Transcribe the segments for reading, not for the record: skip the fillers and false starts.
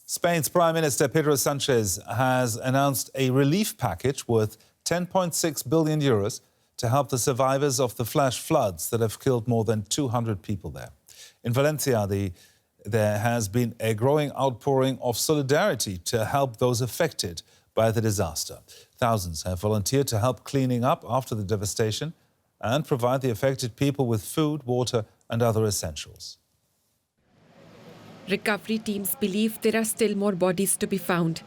Spain's Prime Minister Pedro Sanchez has announced a relief package worth 10.6 billion euros to help the survivors of the flash floods that have killed more than 200 people there. In Valencia, there has been a growing outpouring of solidarity to help those affected by the disaster. Thousands have volunteered to help cleaning up after the devastation and provide the affected people with food, water and other essentials. Recovery teams believe there are still more bodies to be found,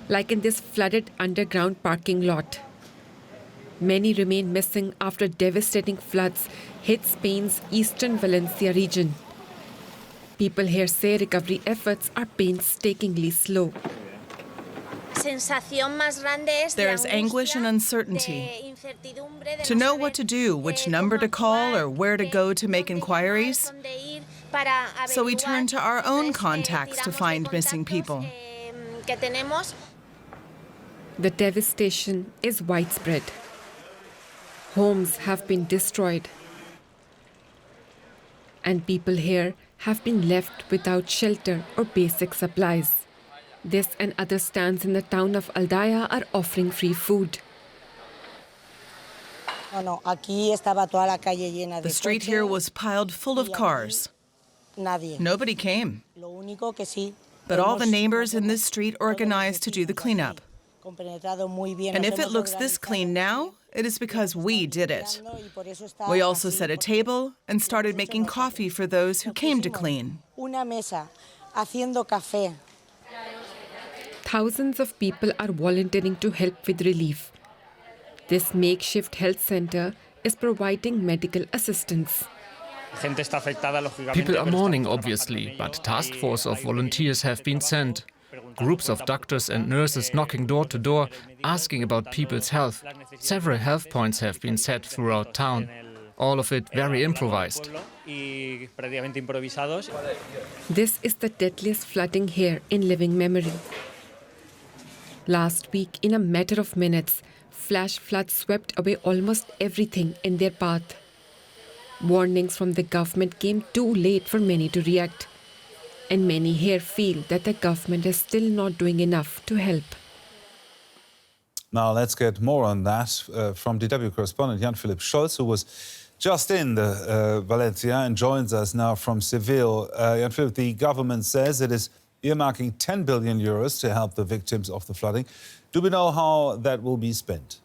like in this flooded underground parking lot. Many remain missing after devastating floods hit Spain's eastern Valencia region. People here say recovery efforts are painstakingly slow. There is anguish and uncertainty. To know what to do, which number to call or where to go to make inquiries. So we turn to our own contacts to find missing people. The devastation is widespread. Homes have been destroyed. And people here have been left without shelter or basic supplies. This and other stands in the town of Aldaya are offering free food. The street here was piled full of cars. Nobody came. But all the neighbors in this street organized to do the cleanup. And if it looks this clean now, it is because we did it. We also set a table and started making coffee for those who came to clean. Thousands of people are volunteering to help with relief. This makeshift health center is providing medical assistance. People are mourning, obviously, but a task force of volunteers have been sent. Groups of doctors and nurses knocking door to door, asking about people's health. Several health points have been set throughout town. All of it very improvised. This is the deadliest flooding here in living memory. Last week, in a matter of minutes, flash floods swept away almost everything in their path. Warnings from the government came too late for many to react. And many here feel that the government is still not doing enough to help. Now let's get more on that from DW correspondent Jan-Philipp Scholz, who was just in the Valencia and joins us now from Seville. Jan-Philipp, the government says it is earmarking 10 billion euros to help the victims of the flooding. Do we know how that will be spent?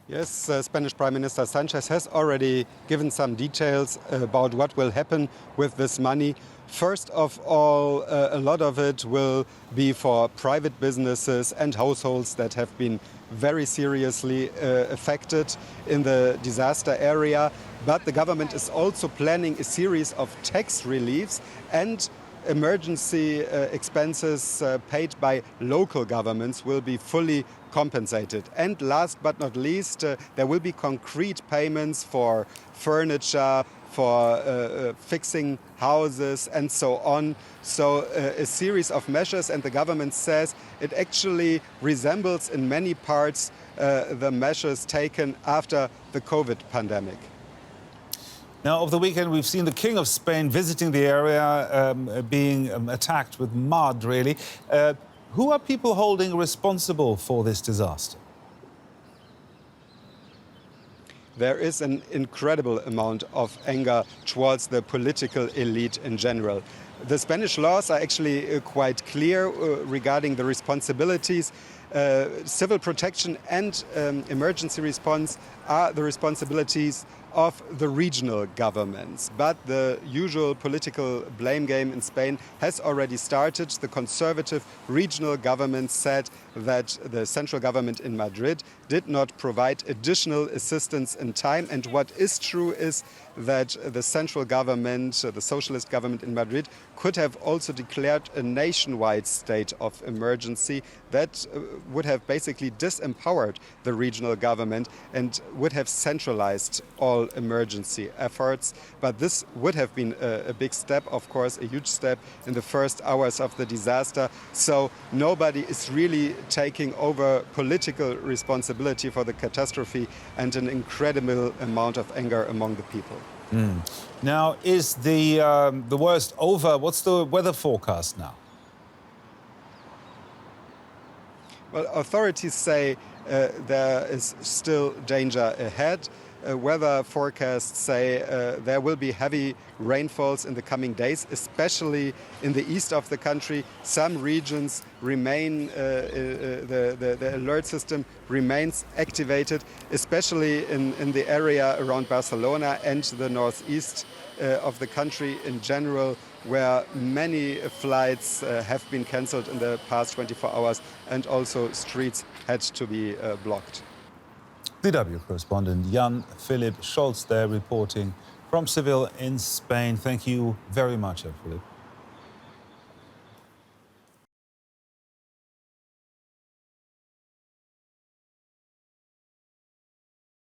Yes, Spanish Prime Minister Sanchez has already given some details about what will happen with this money. First of all, a lot of it will be for private businesses and households that have been very seriously affected in the disaster area. But the government is also planning a series of tax reliefs and emergency expenses paid by local governments will be fully compensated. And last but not least, there will be concrete payments for furniture, for fixing houses and so on. So a series of measures, and the government says it actually resembles in many parts the measures taken after the COVID pandemic. Now, over the weekend, we've seen the King of Spain visiting the area, being attacked with mud, really. Who are people holding responsible for this disaster? There is an incredible amount of anger towards the political elite in general. The Spanish laws are actually quite clear regarding the responsibilities. Civil protection and emergency response are the responsibilities of the regional governments. But the usual political blame game in Spain has already started. The conservative regional government said that the central government in Madrid did not provide additional assistance in time. And what is true is that the central government, the socialist government in Madrid, could have also declared a nationwide state of emergency that would have basically disempowered the regional government and would have centralized all emergency efforts. But this would have been a big step, of course, a huge step in the first hours of the disaster. So nobody is really taking over political responsibility for the catastrophe, and an incredible amount of anger among the people. Now, is the worst over? What's the weather forecast now? Well, authorities say there is still danger ahead. Weather forecasts say there will be heavy rainfalls in the coming days, especially in the east of the country. Some regions remain, the alert system remains activated, especially in the area around Barcelona and the northeast of the country in general, where many flights have been cancelled in the past 24 hours and also streets had to be blocked. DW correspondent Jan-Philipp Scholz there reporting from Seville in Spain. Thank you very much, Jan-Philipp.